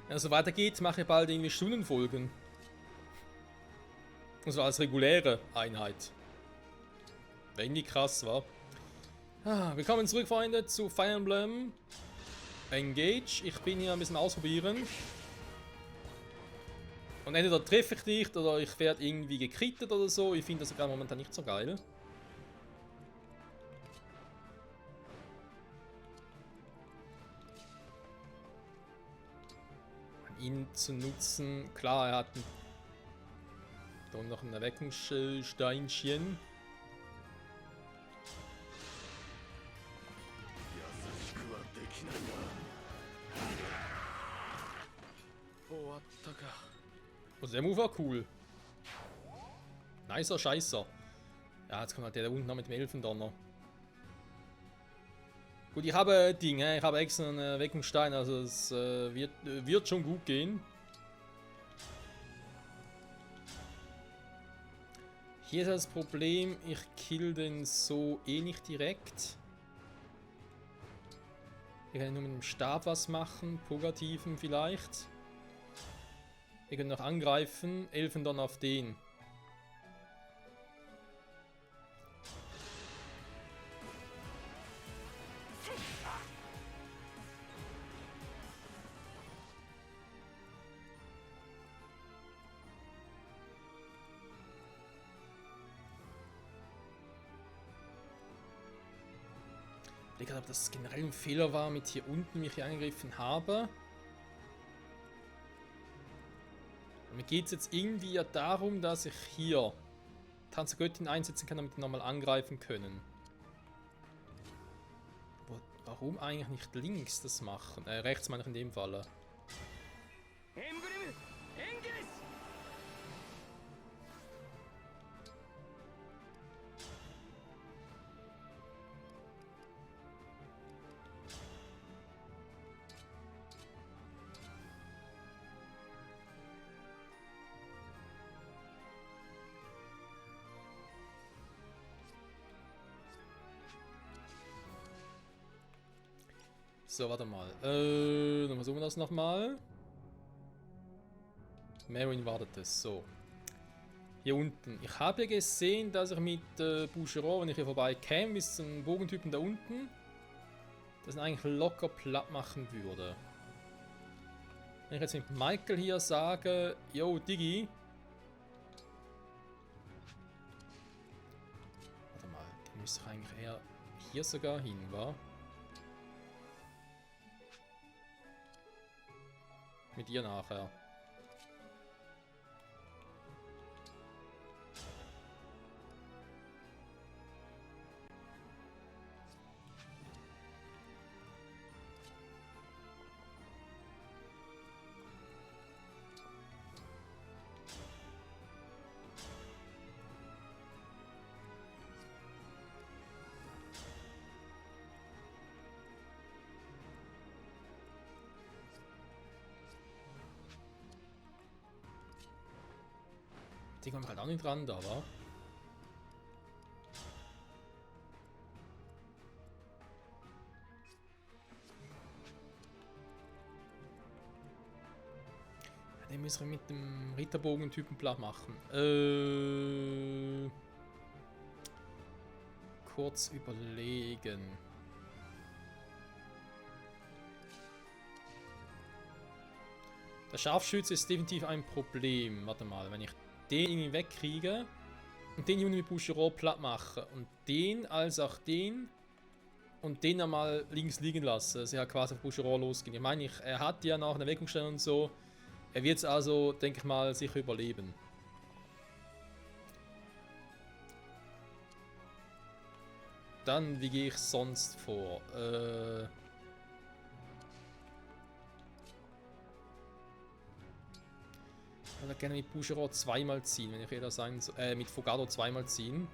Wenn es so weitergeht, mache ich bald irgendwie Stundenfolgen. Und zwar als reguläre Einheit. Wäre irgendwie krass, war. Willkommen zurück, Freunde, zu Fire Emblem Engage. Ich bin hier ein bisschen ausprobieren. Und entweder treffe ich nicht oder ich werde irgendwie gekrittet oder so. Ich finde das gerade momentan nicht so geil. Ihn zu nutzen. Klar, er hat da noch ein Erweckungssteinchen. Also der Move war cool. Nicer Scheißer. Ja, jetzt kommt halt der da unten noch mit dem Elfendonner. Gut, ich habe Dinge, ich habe extra einen Erweckungsstein, also es wird schon gut gehen. Hier ist das Problem, ich kill den so eh nicht direkt. Wir können nur mit dem Stab was machen, Purgativen vielleicht. Wir können noch angreifen, Elfendonner auf den. Ich überlege, ob das generell ein Fehler war, mit hier unten mich hier angegriffen habe. Mir geht es jetzt irgendwie ja darum, dass ich hier Tanz der Göttin einsetzen kann, damit die nochmal angreifen können. Warum eigentlich nicht links das machen? Rechts meine ich in dem Falle. So, warte mal. Dann versuchen wir das nochmal. Marin wartet es. So. Hier unten. Ich habe ja gesehen, dass ich mit Boucheron, wenn ich hier vorbei käme, bis zum Bogentypen da unten, das ihn eigentlich locker platt machen würde. Wenn ich jetzt mit Michael hier sage, yo Diggi. Warte mal, der müsste eigentlich eher hier sogar hin, wa? Mit ihr nachher. Die kommen halt auch nicht ran, da war. Den müssen wir mit dem Ritterbogen-Typen platt machen. Kurz überlegen. Der Scharfschütze ist definitiv ein Problem. Warte mal, wenn ich den irgendwie wegkriege und den Juni mit Boucheron platt mache und den als auch den und den einmal links liegen lasse, dass er quasi auf Boucheron losgehen. Ich meine, er hat ja noch eine Wirkungsstelle und so. Er wird es also, denke ich mal, sicher überleben. Dann, wie gehe ich sonst vor? Ich würde gerne mit Boucheron zweimal ziehen, wenn ich eher sagen soll. Mit Fogado zweimal ziehen.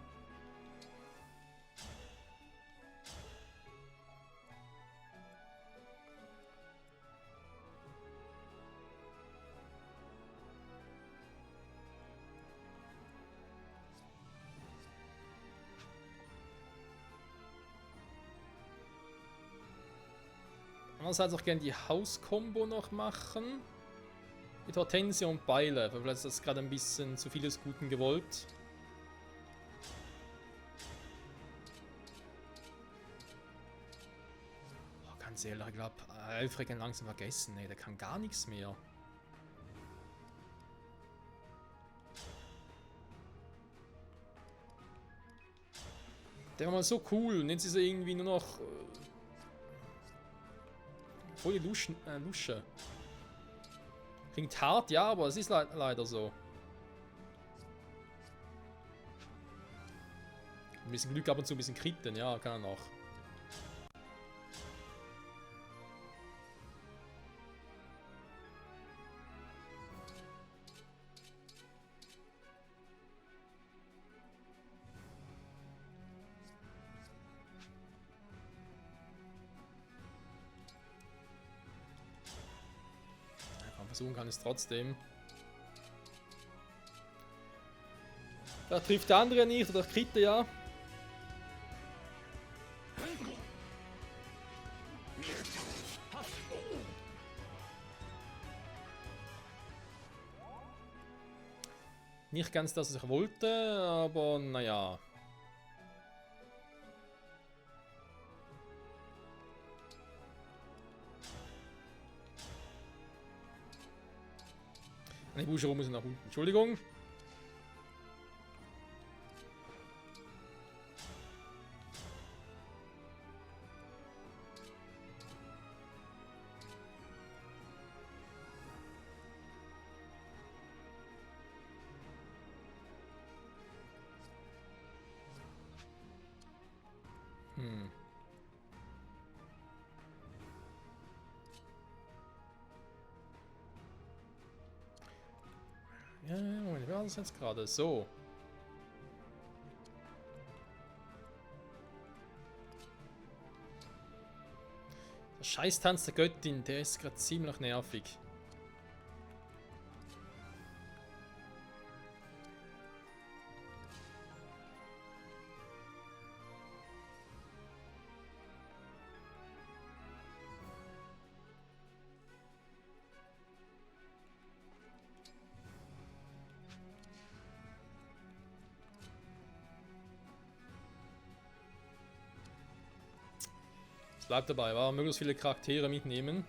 Andererseits auch gerne die Haus-Kombo noch machen. Mit Hortensia und Beile. Vielleicht ist das gerade ein bisschen zu vieles Guten gewollt. Oh, ganz ehrlich, ich glaube, Alfred kann langsam vergessen. Nee, der kann gar nichts mehr. Der war mal so cool und jetzt ist er irgendwie nur noch voll die Lusche. Klingt hart, ja, aber es ist leider so. Ein bisschen Glück ab und zu ein bisschen kritten, ja, kann er noch. Versuchen kann es trotzdem. Da trifft der andere nicht, oder kriegt er ja. Nicht ganz das, was ich wollte, aber naja. Die Buscherung muss nach unten. Entschuldigung. Ja, Moment, wer war das jetzt gerade? So. Der Scheißtanz der Göttin, der ist gerade ziemlich nervig. Es bleibt dabei, war möglichst viele Charaktere mitnehmen.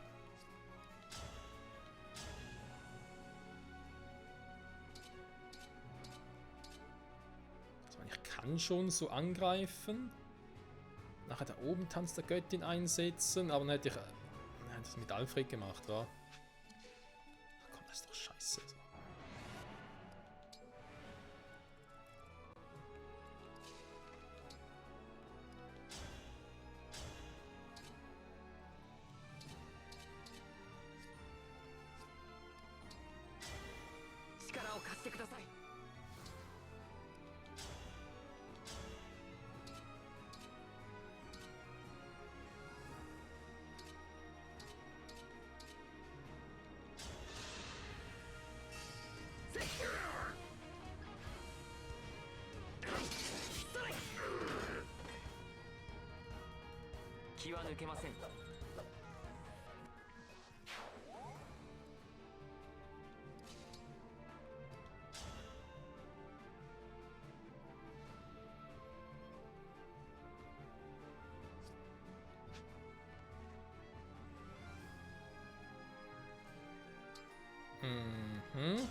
Also ich kann schon so angreifen. Nachher da oben Tanz der Göttin einsetzen, aber dann hätte ich das mit Alfred gemacht, wa? Ach komm, das ist doch scheiße. Mhm.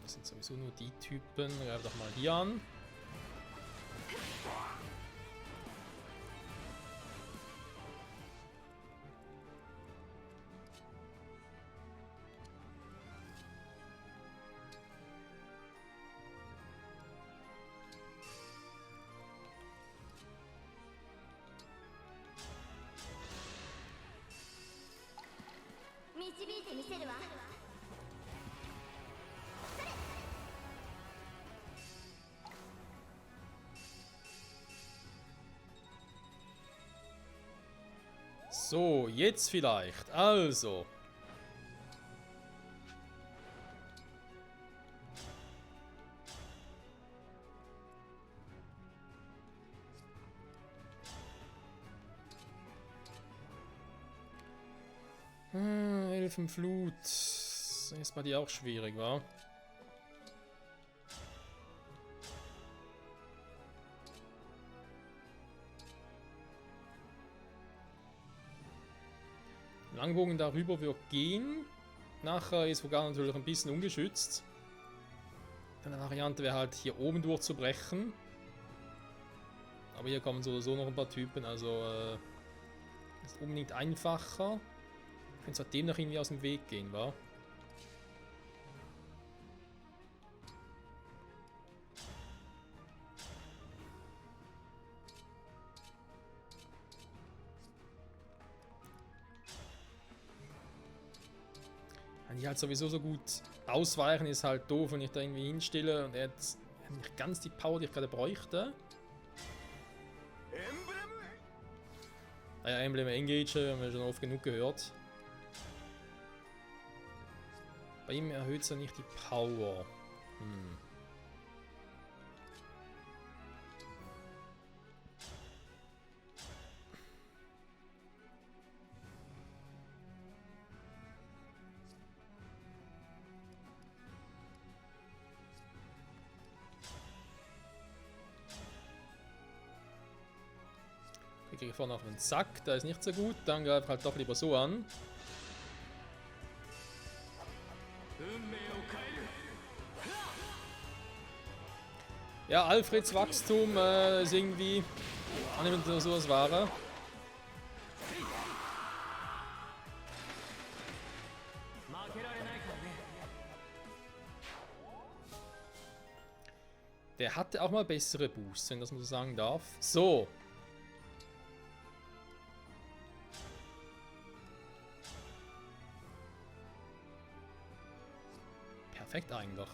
Das sind sowieso nur die Typen. Greif doch mal hier an. So, jetzt vielleicht. Also. Elfenflut. Ist bei dir auch schwierig, wa? Langbogen darüber wird gehen. Nachher ist Vogel natürlich ein bisschen ungeschützt. Eine Variante wäre halt hier oben durchzubrechen. Aber hier kommen so oder so noch ein paar Typen, also ist unbedingt einfacher. Ich könnte dem noch irgendwie aus dem Weg gehen, wa? Wenn die halt sowieso so gut ausweichen, ist halt doof, wenn ich da irgendwie hinstelle und er hat nicht ganz die Power, die ich gerade bräuchte. Naja, Emblem Engage haben wir schon oft genug gehört. Bei ihm erhöht es ja nicht die Power. Ich kriege vorne auf den Sack, da ist nicht so gut, dann greife ich halt doch lieber so an. Ja, Alfreds Wachstum ist irgendwie annehmend so was Wahre. Der hatte auch mal bessere Boosts, wenn das man so sagen darf. So. Perfekt eigentlich.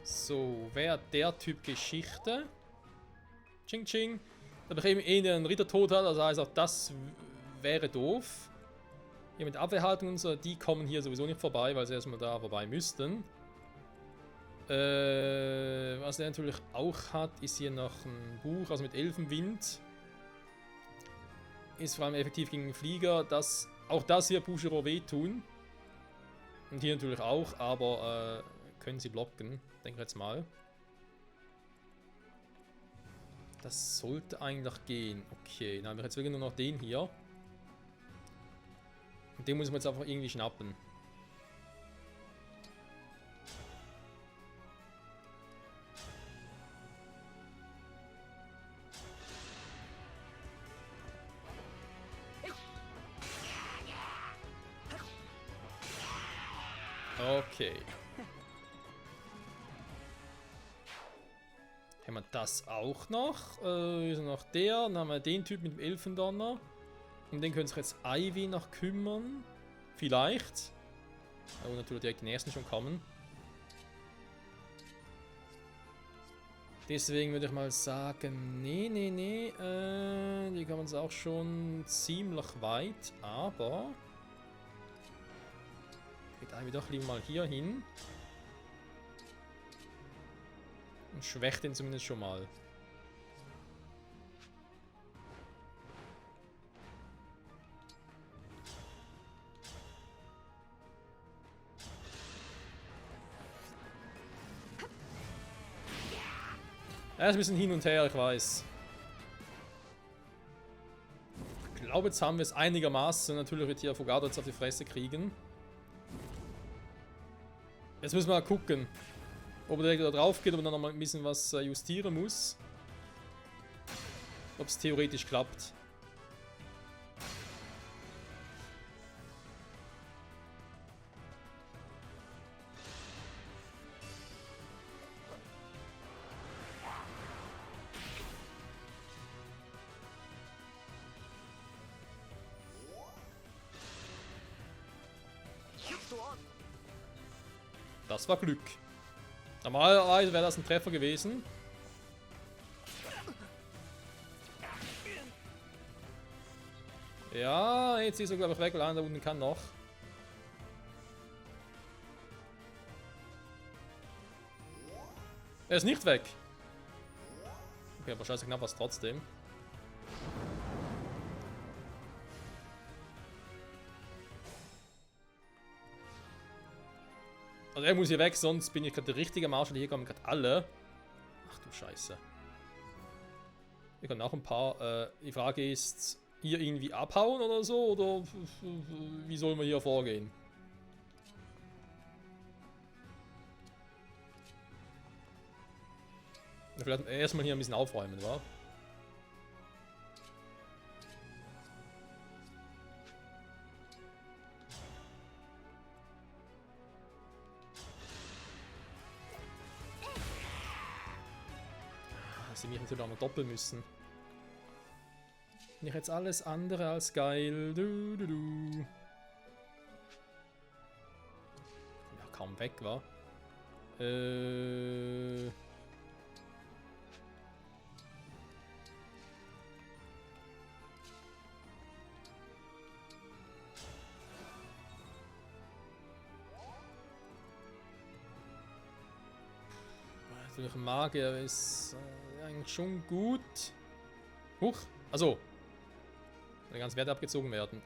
So, wer der Typ Geschichte? Ching Ching. Da ich eben einen Ritter tot hat, also heißt auch das wäre doof. Hier mit Abwehrhaltung und so, die kommen hier sowieso nicht vorbei, weil sie erstmal da vorbei müssten. Was er natürlich auch hat, ist hier noch ein Buch, also mit Elfenwind. Ist vor allem effektiv gegen den Flieger. Auch das hier Bushiro wehtun. Und hier natürlich auch, aber können sie blocken, denke ich jetzt mal. Das sollte eigentlich gehen. Okay, dann haben wir jetzt wirklich nur noch den hier. Und den muss man jetzt einfach irgendwie schnappen. Okay. Haben wir das auch noch? Ist noch der. Dann haben wir den Typ mit dem Elfendonner. Um den können sich jetzt Ivy noch kümmern. Vielleicht. Aber natürlich direkt den ersten schon kommen. Deswegen würde ich mal sagen, nee. Die kommen uns auch schon ziemlich weit. Aber geht Ivy doch lieber mal hier hin. Und schwächt ihn zumindest schon mal. Er ist ein bisschen hin und her, ich weiß. Ich glaube, jetzt haben wir es einigermaßen. Natürlich wird hier Affogato jetzt auf die Fresse kriegen. Jetzt müssen wir mal gucken, ob er direkt da drauf geht, ob er dann nochmal ein bisschen was justieren muss. Ob es theoretisch klappt. Das war Glück. Normalerweise wäre das ein Treffer gewesen. Ja, jetzt ist er glaube ich weg, weil einer da unten kann noch. Er ist nicht weg. Okay, aber scheiße knapp war es trotzdem. Also er muss hier weg, sonst bin ich gerade der richtige Marsch und hier kommen gerade alle. Ach du Scheiße. Wir können auch ein paar. Die Frage ist, hier irgendwie abhauen oder so? Oder wie sollen wir hier vorgehen? Vielleicht erstmal hier ein bisschen aufräumen, wa? Sie mich natürlich auch mal doppeln müssen. Bin ich jetzt alles andere als geil. Ja, kaum weg, war. Natürlich Magier ist eigentlich schon gut. Huch, also die ganzen Werte abgezogen werden.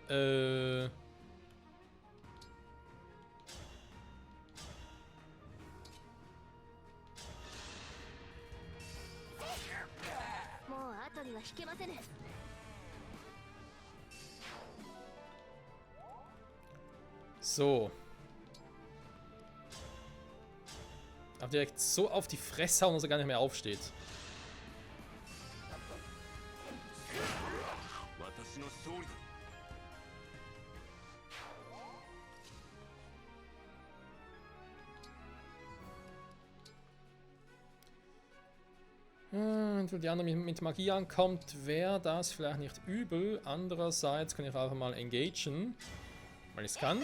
So. Aber direkt so auf die Fresse hauen, dass er gar nicht mehr aufsteht. Wenn die andere mit Magie ankommt, wäre das vielleicht nicht übel. Andererseits kann ich einfach mal engagen, weil ich es kann.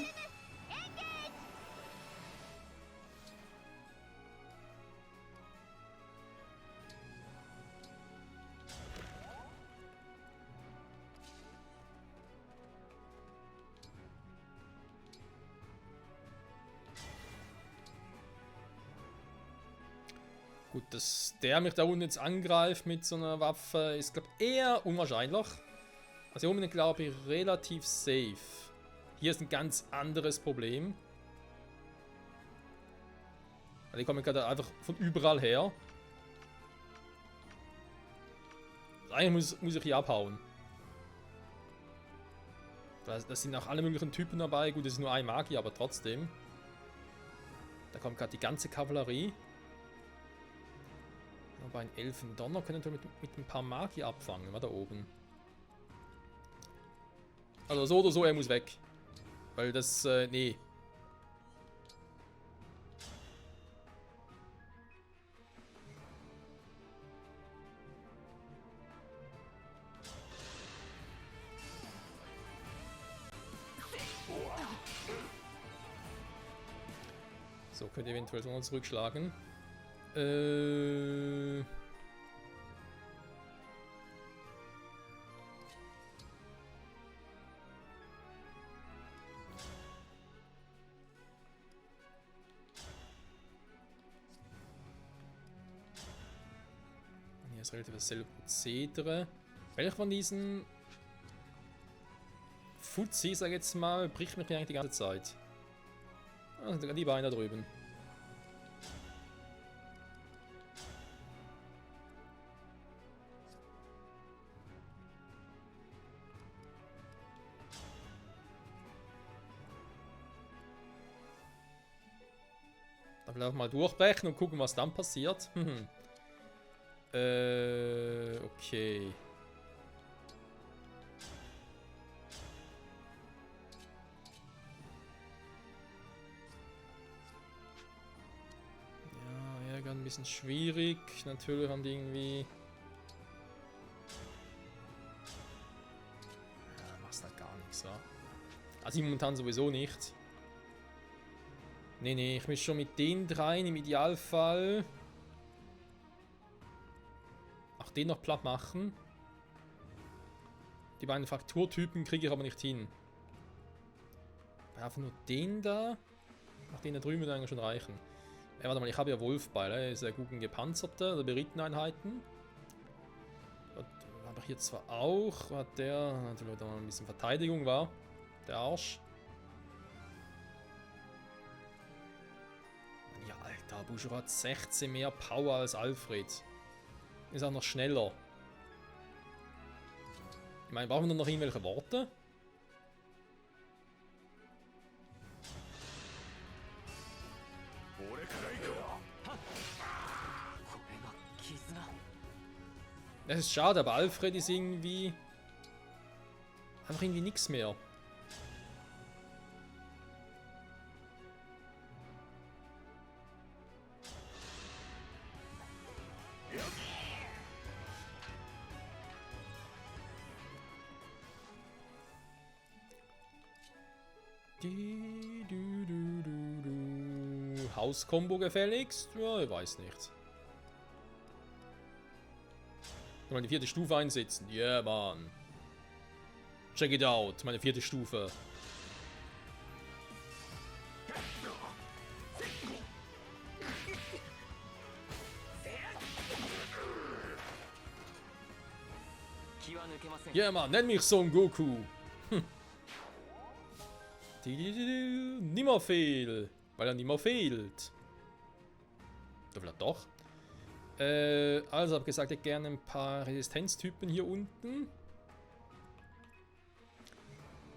Gut, dass der mich da unten jetzt angreift mit so einer Waffe, ist, glaube ich, eher unwahrscheinlich. Also hier unten, glaube ich, relativ safe. Hier ist ein ganz anderes Problem. Weil die kommen gerade einfach von überall her. Also eigentlich muss ich hier abhauen. Das sind auch alle möglichen Typen dabei. Gut, das ist nur ein Magier, aber trotzdem. Da kommt gerade die ganze Kavallerie. Aber ein Elfendonner können wir mit ein paar Magier abfangen, war da oben. Also so oder so, er muss weg. Weil das, nee. So, könnt ihr eventuell so noch zurückschlagen. Hier ist relativ dasselbe Prozedere. Welcher von diesen Fuzzi, sag ich jetzt mal, bricht mich eigentlich die ganze Zeit? Ah, die beiden da drüben. Einfach mal durchbrechen und gucken, was dann passiert. Okay. Ja, Ärger ein bisschen schwierig. Natürlich haben die irgendwie... Ja, machst halt gar nichts, wa? Also momentan sowieso nicht. Nee, ich muss schon mit den dreien im Idealfall... Auch den noch platt machen. Die beiden Frakturtypen kriege ich aber nicht hin. Einfach nur den da. Ach, den da drüben würde eigentlich schon reichen. Warte mal, ich habe ja Wolfbeil, er ist ja gut gepanzerte, oder Beritteneinheiten. Aber hier zwar auch, hat der natürlich da ein bisschen Verteidigung war. Der Arsch. Ja, Alter, Bushro hat 16 mehr Power als Alfred. Ist auch noch schneller. Ich meine, brauchen wir noch irgendwelche Worte? Das ist schade, aber Alfred ist irgendwie... Einfach irgendwie nichts mehr. Hauskombo gefälligst? Ja, ich weiß nicht. Mal die 4. Stufe einsetzen. Yeah, man. Check it out, meine 4. Stufe. Yeah, man, nenn mich Son Goku. Nimmer fehl. Weil er nimmer fehlt. Oder vielleicht doch. Also, habe gesagt, ich hätte gerne ein paar Resistenztypen hier unten.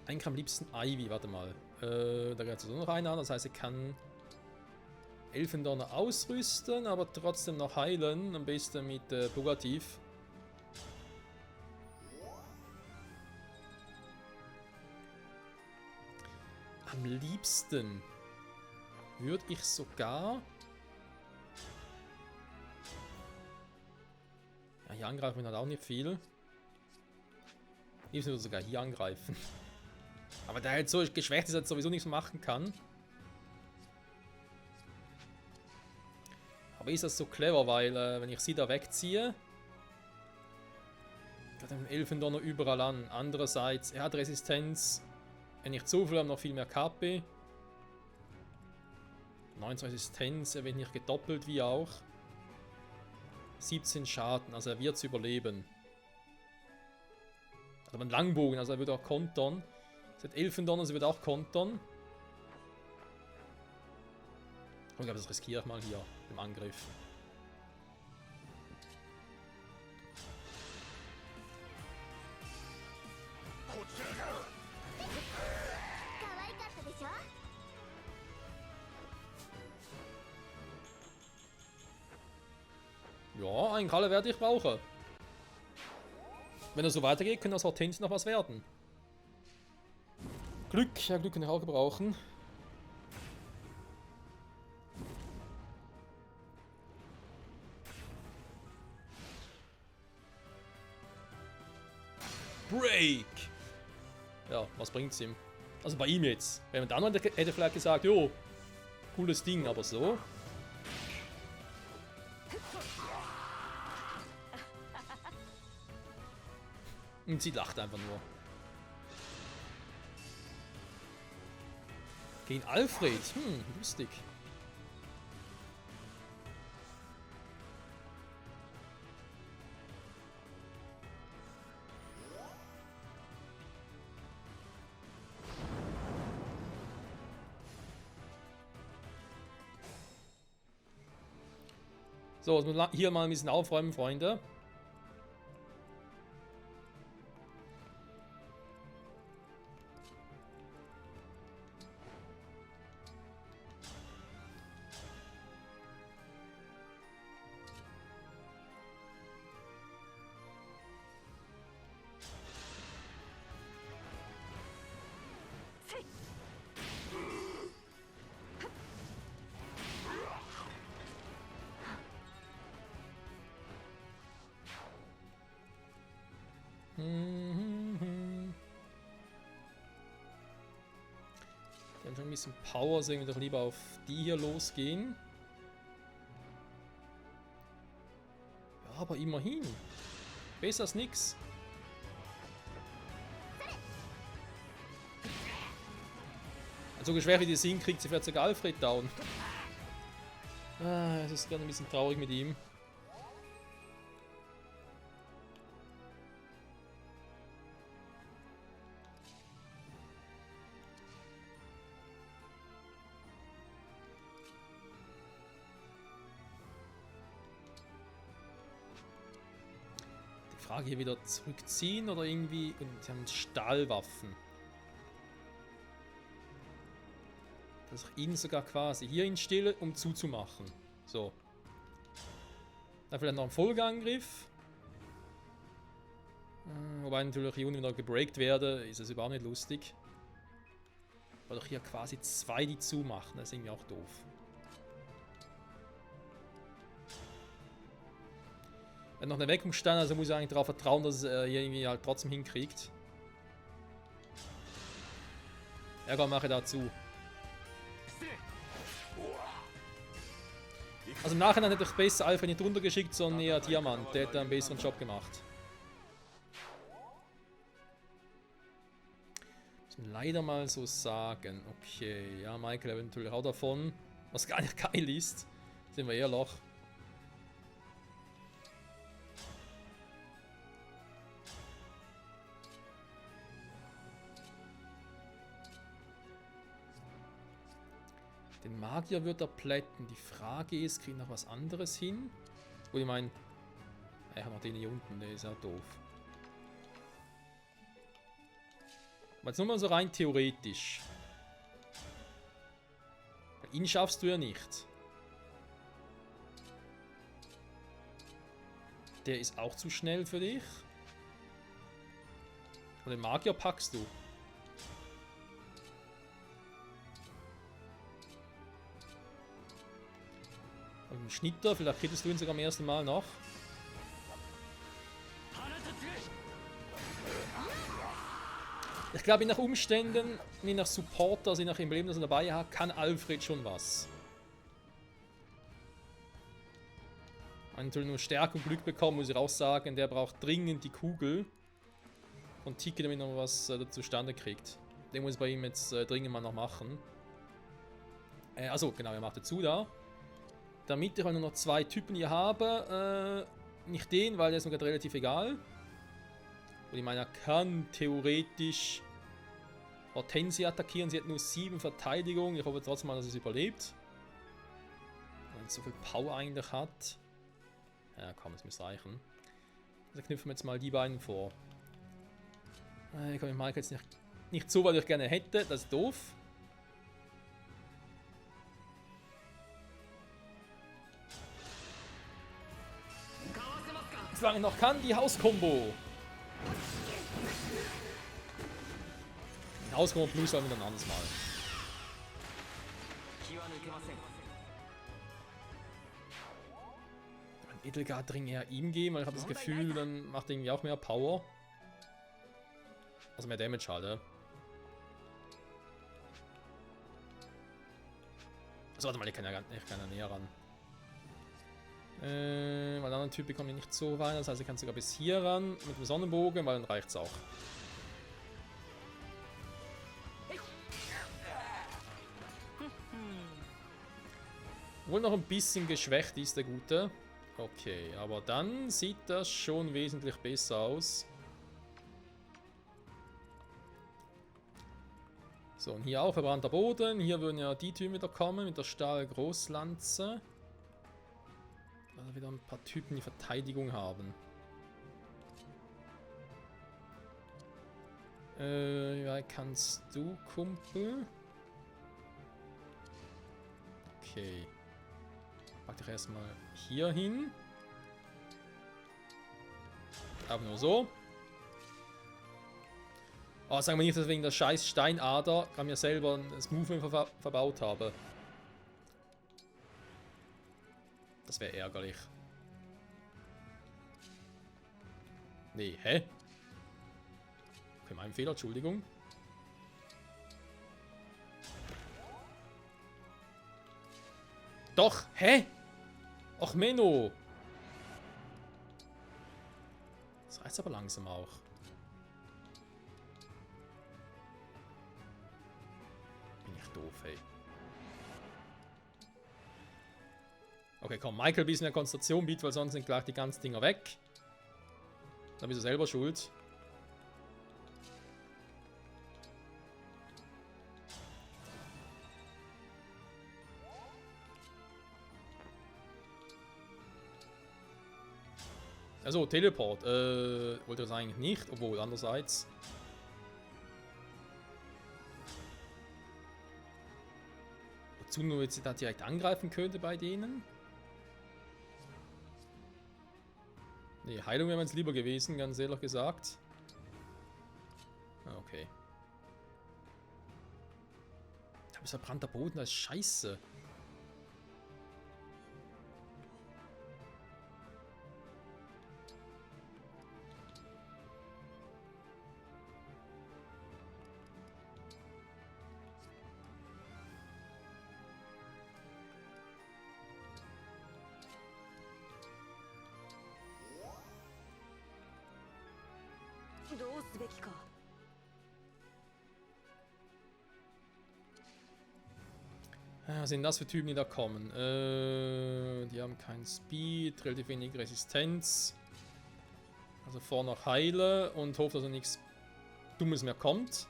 Eigentlich am liebsten Ivy, warte mal. Da geht es noch einer an, das heißt, ich kann Elfendonner ausrüsten, aber trotzdem noch heilen. Am besten mit Purgativ. Am liebsten würde ich sogar... Ja, hier angreifen wir halt auch nicht viel. Ich würde sogar hier angreifen. Aber da er halt so geschwächt ist, dass er sowieso nichts machen kann. Aber ist das so clever, weil wenn ich sie da wegziehe, geht den Elfendonner überall an. Andererseits, er hat Resistenz. Wenn ich zu viel habe, noch viel mehr KP. 19 Resistenz, er wird nicht gedoppelt wie auch. 17 Schaden, also er wird es überleben. Aber ein Langbogen, also er wird auch kontern. Seit Elfendonner, sie wird auch kontern. Ich glaube, das riskiere ich mal hier im Angriff. Ja, einen Kalle werde ich brauchen. Wenn es so weitergeht, können aus Hortense noch was werden. Glück, ja, Glück kann ich auch gebrauchen. Break! Ja, was bringt's ihm? Also bei ihm jetzt. Wenn man dann hätte vielleicht gesagt, jo, cooles Ding, aber so. Und sie lacht einfach nur. Gegen Alfred. Lustig. So, also hier mal ein bisschen aufräumen, Freunde. Die haben schon ein bisschen Power, deswegen würde ich lieber auf die hier losgehen. Ja, aber immerhin. Besser als nix. So schwer wie die sind, kriegt sie vielleicht sogar Alfred down. Es ist gerade ein bisschen traurig mit ihm. Die Frage hier wieder zurückziehen oder irgendwie. Und sie haben Stahlwaffen. Dass ich ihn sogar quasi hier in Stille, um zuzumachen. So. Dann vielleicht noch ein Folgeangriff. Wobei natürlich hier unten wieder gebreakt werde, ist es überhaupt nicht lustig. Weil doch hier quasi zwei die zumachen, das ist irgendwie auch doof. Wenn noch eine Weckung stand, also muss ich eigentlich darauf vertrauen, dass er hier irgendwie halt trotzdem hinkriegt. Ärger mache dazu. Also im Nachhinein hätte ich besser Alfred nicht runtergeschickt, sondern eher Diamant. Der hätte einen besseren Job gemacht. Muss man leider mal so sagen. Okay, ja, Michael hat natürlich auch davon. Was gar nicht geil ist. Sind wir eher Loch. Den Magier wird er plätten. Die Frage ist, kriegt noch was anderes hin? Wo ich meine, haben wir den hier unten, der ist auch doof. Aber jetzt nur mal so rein theoretisch. Ihn schaffst du ja nicht. Der ist auch zu schnell für dich. Und den Magier packst du. Und Schnitter, vielleicht kriegst du ihn sogar am ersten Mal noch. Ich glaube, je nach Umständen, je nach Supporter, je nach Emblem, das er dabei hat, kann Alfred schon was. Man natürlich nur Stärke und Glück bekommen, muss ich auch sagen. Der braucht dringend die Kugel. Und Tiki, damit noch was zustande kriegt. Den muss ich bei ihm jetzt dringend mal noch machen. Also genau, er macht dazu da. Damit ich nur noch zwei Typen hier habe. Nicht den, weil der ist mir gerade relativ egal. Und ich meine, er kann theoretisch Hortensia attackieren. Sie hat nur 7 Verteidigung. Ich hoffe trotzdem mal, dass es überlebt. Wenn es so viel Power eigentlich hat. Ja, komm, das muss reichen. Also knüpfen wir jetzt mal die beiden vor. Ich kann mit Mike jetzt nicht so weit, wie ich gerne hätte. Das ist doof. Solange ich noch kann, die Hauskombo. Die Hauskombo plus halt wieder ein anderes Mal. Ein Edelgard-Ring eher ihm geben, weil ich habe das Gefühl, dann macht er irgendwie auch mehr Power. Also mehr Damage halt, ja. Also warte mal, ich kann ja näher ran. Weil der andere Typ bekommt nicht so weit, das heißt, ich kann sogar bis hier ran mit dem Sonnenbogen, weil dann reicht es auch. Wohl noch ein bisschen geschwächt ist der Gute. Okay, aber dann sieht das schon wesentlich besser aus. So, und hier auch verbrannter Boden. Hier würden ja die Typen wieder kommen mit der Stahl-Großlanze. Also wieder ein paar Typen, die Verteidigung haben. Ja, kannst du, Kumpel? Okay. Pack dich erstmal hier hin. Aber nur so. Oh, sagen wir nicht, dass wegen der scheiß Steinader ich mir selber das Movement verbaut habe. Das wäre ärgerlich. Nee, hä? Mein Fehler, Entschuldigung. Doch, hä? Ach, Menno. Das reißt aber langsam auch. Bin ich doof, ey. Okay, komm, Michael, ein bisschen mehr Konzentration bitte, weil sonst sind gleich die ganzen Dinger weg. Dann bist du selber schuld. Also, Teleport. Wollte das eigentlich nicht, obwohl andererseits. Wozu nur jetzt da direkt angreifen könnte bei denen? Nee, Heilung wäre mir jetzt lieber gewesen, ganz ehrlich gesagt. Ah, okay. Da ist verbrannter Boden, das ist scheiße. Was sind das für Typen, die da kommen? Die haben keinen Speed, relativ wenig Resistenz. Also vorne noch heile und hofft, dass da nichts Dummes mehr kommt.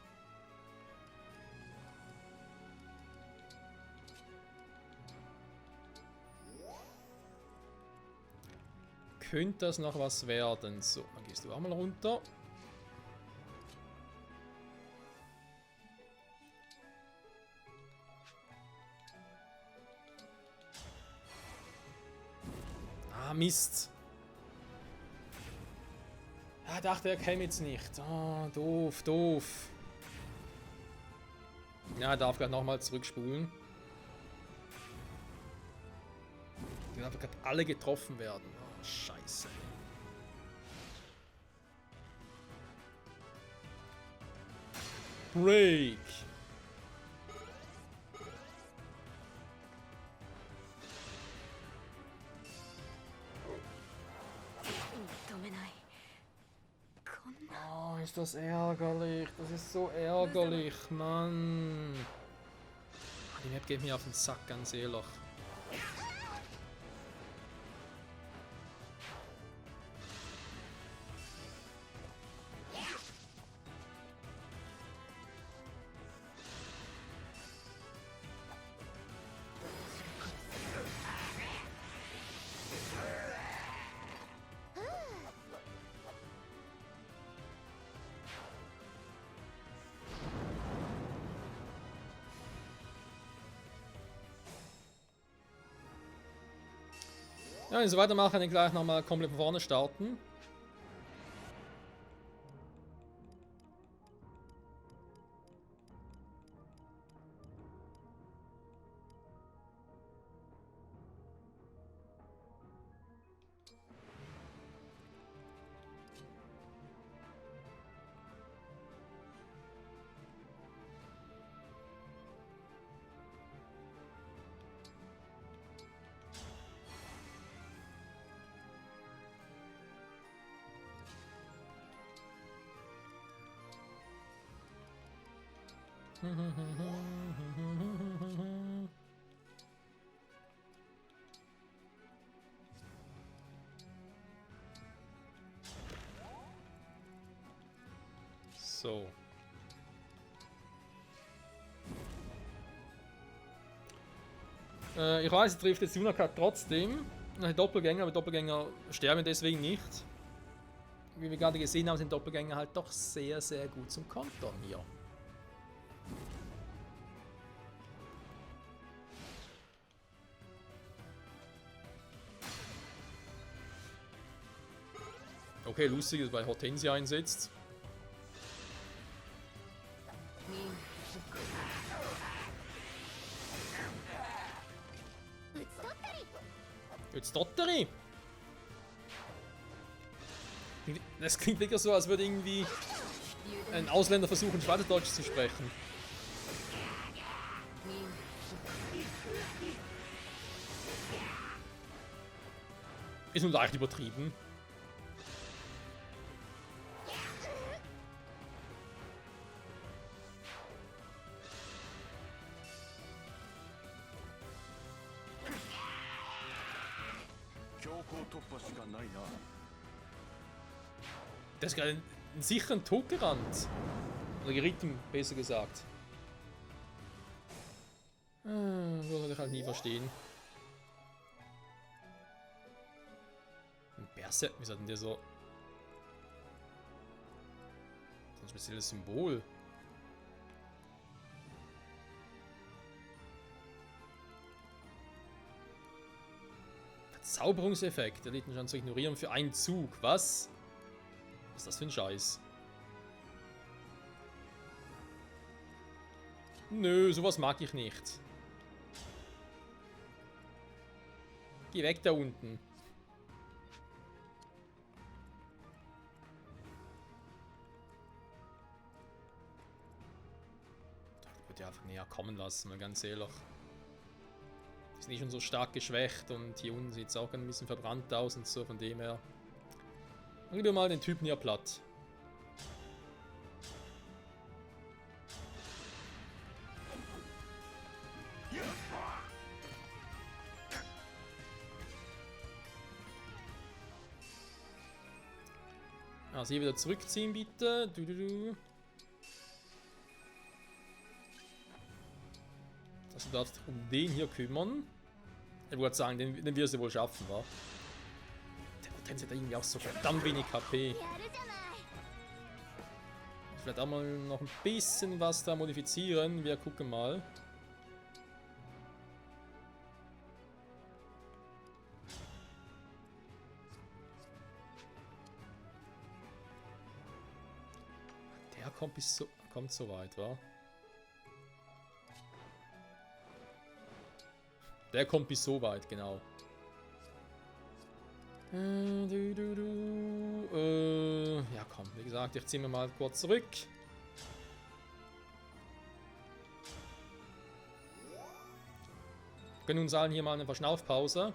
Könnte das noch was werden? So, dann gehst du auch mal runter. Ah, Mist. Ah, dachte, er käme jetzt nicht. Ah, doof, doof. Ja, er darf gleich nochmal zurückspulen. Die darf gerade alle getroffen werden. Oh, scheiße. Break. Oh, ist das ärgerlich. Das ist so ärgerlich, Mann. Die Map geht mir auf den Sack, ganz ehrlich. Ja, wenn wir so weitermachen, dann gleich nochmal komplett von vorne starten. So. Ich weiß, es trifft jetzt Junaka trotzdem. Doppelgänger, aber Doppelgänger sterben deswegen nicht. Wie wir gerade gesehen haben, sind Doppelgänger halt doch sehr, sehr gut zum Kontern hier. Okay, lustig ist, weil Hortensia einsetzt. Jetzt Dotteri! Das klingt wirklich so, als würde irgendwie ein Ausländer versuchen, Schweizerdeutsch zu sprechen. Ist nun leicht übertrieben. Der ist gerade einen sicheren Tod gerannt. Oder geritten, besser gesagt. Würde ich halt nie verstehen. Ein Berserk, wie ist denn der so? So ein spezielles Symbol. Verzauberungseffekt, der liegt schon zu ignorieren für einen Zug. Was? Was ist das für ein Scheiß? Nö, sowas mag ich nicht. Geh weg da unten. Ich würde die einfach näher kommen lassen, mal ganz ehrlich. Die sind eh schon so stark geschwächt und hier unten sieht es auch ein bisschen verbrannt aus und so, von dem her. Machen wir mal den Typen hier platt. Also hier wieder zurückziehen, bitte. Also du darfst dich um den hier kümmern. Ich würde sagen, den wirst du wohl schaffen, wa? Der Potenz hat irgendwie auch so verdammt wenig HP. Ich werde auch mal noch ein bisschen was da modifizieren. Wir gucken mal. Der kommt so weit, wa? Der kommt bis so weit, genau. Ja komm, wie gesagt, ich ziehe mir mal kurz zurück. Wir können uns allen hier mal eine Verschnaufpause.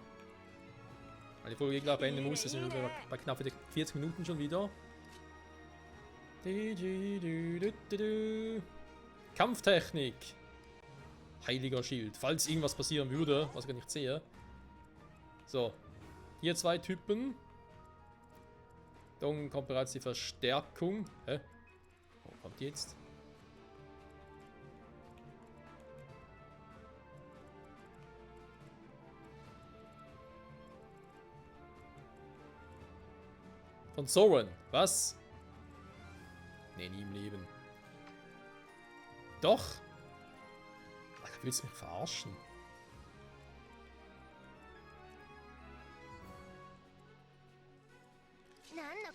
Weil die Folge gleich beenden muss, das sind wir bei knapp 40 Minuten schon wieder. Kampftechnik. Heiliger Schild. Falls irgendwas passieren würde, was ich gar nicht sehe. So. Hier zwei Typen. Dann kommt bereits die Verstärkung. Hä? Wo kommt die jetzt? Von Soren. Was? Nee, nie im Leben. Doch. Willst du mich verarschen?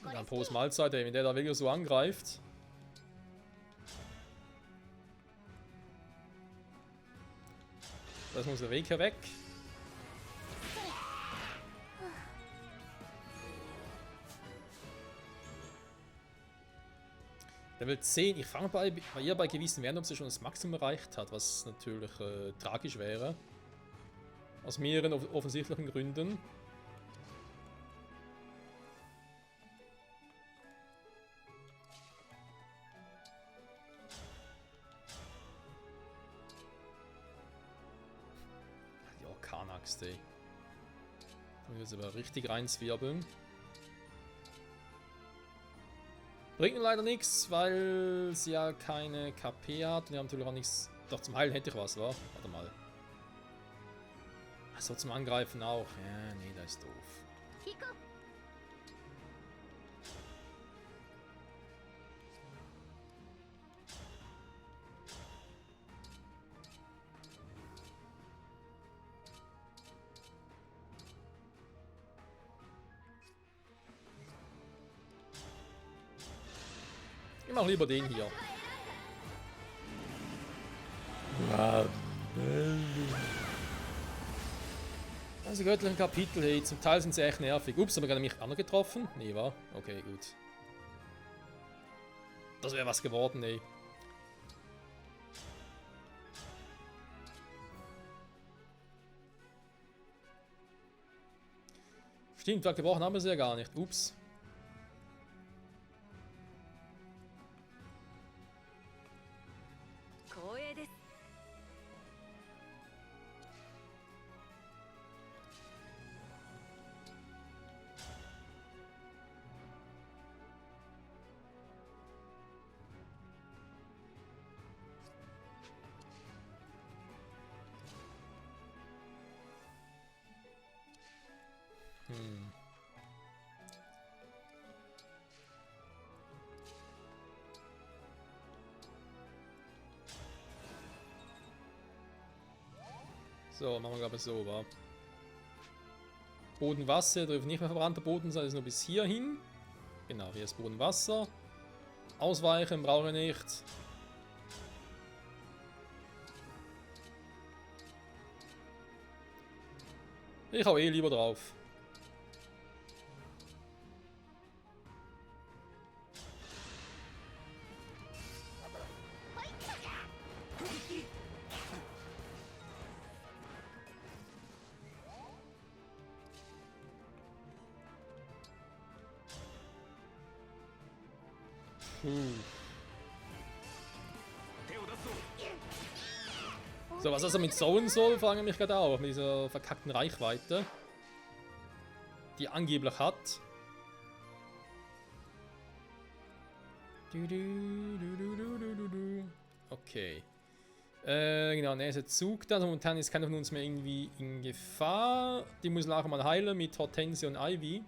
Und dann frohes Mahlzeit, ey, wenn der da wirklich so angreift. Das muss der Weg hier weg. Level 10. Ich fange bei ihr bei gewissen Werten, ob sie schon das Maximum erreicht hat, was natürlich tragisch wäre. Aus mehreren offensichtlichen Gründen. Die Orkanaxt, ey. Da müssen wir jetzt aber richtig reinzwirbeln. Bringt mir leider nichts, weil sie ja keine KP hat. Und wir haben natürlich auch nichts. Doch, zum Heilen hätte ich was, wa? Warte mal. Achso, zum Angreifen auch. Ja, nee, das ist doof. Ich mach lieber den hier. Also göttlichen Kapitel, hey, zum Teil sind sie echt nervig. Ups, haben wir gerade mich getroffen? Nee, war? Okay, gut. Das wäre was geworden, ey. Stimmt, weil gebrochen haben wir sie ja gar nicht. Ups. So, machen wir glaube ich so, wa? Boden, Wasser, dürfen nicht mehr verbrannter Boden sein, ist nur bis hierhin. Genau, hier ist Boden, Wasser. Ausweichen brauche ich nicht. Ich hau eh lieber drauf. So, was also mit Zone soll, frage ich mich gerade auch, mit dieser verkackten Reichweite, die angeblich hat. Okay. Genau, nächster Zug dann. Momentan ist keiner von uns mehr irgendwie in Gefahr. Die muss nachher mal heilen mit Hortensia und Ivy.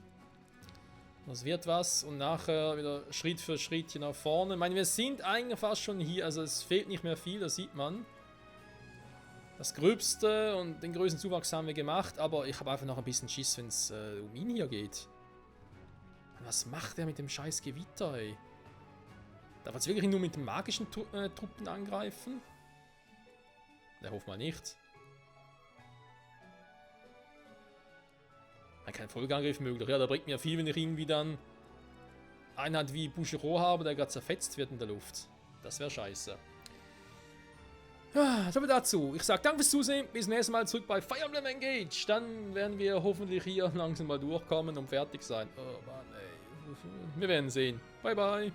Das wird was und nachher wieder Schritt für Schritt hier nach vorne. Ich meine, wir sind eigentlich fast schon hier, also es fehlt nicht mehr viel, das sieht man. Das Gröbste und den größten Zuwachs haben wir gemacht, aber ich habe einfach noch ein bisschen Schiss, wenn es um ihn hier geht. Was macht er mit dem scheiß Gewitter, ey? Darf er jetzt wirklich nur mit den magischen Truppen angreifen? Der hofft mal nicht. Kein Folgeangriff möglich. Ja, da bringt mir viel, wenn ich irgendwie dann Einheit wie Bushiroad habe, der gerade zerfetzt wird in der Luft. Das wäre scheiße. So viel dazu. Ich sage danke fürs Zusehen. Bis zum nächsten Mal zurück bei Fire Emblem Engage. Dann werden wir hoffentlich hier langsam mal durchkommen und fertig sein. Oh Mann, ey. Wir werden sehen. Bye, bye.